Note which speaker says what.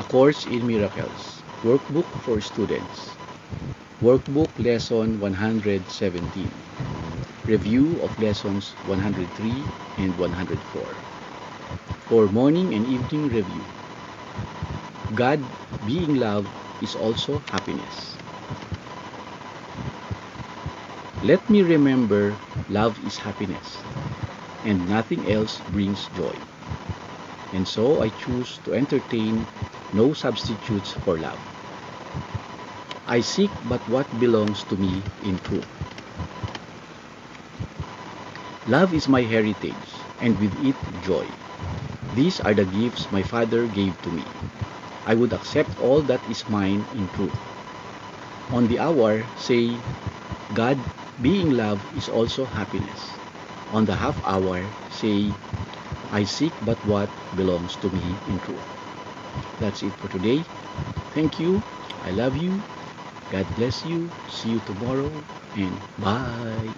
Speaker 1: Course in Miracles, Workbook for Students, Workbook Lesson 117, Review of Lessons 103 and 104. For morning and evening review, God being love is also happiness. Let me remember love is happiness, and nothing else brings joy. And so I choose to entertain no substitutes for love. I seek but what belongs to me in truth. Love is my heritage, and with it joy. These are the gifts my Father gave to me. I would accept all that is mine in truth. On the hour, say, God being love is also happiness. On the half hour, say, I seek but what belongs to me in truth. That's it for today. Thank you. I love you. God bless you. See you tomorrow. And bye.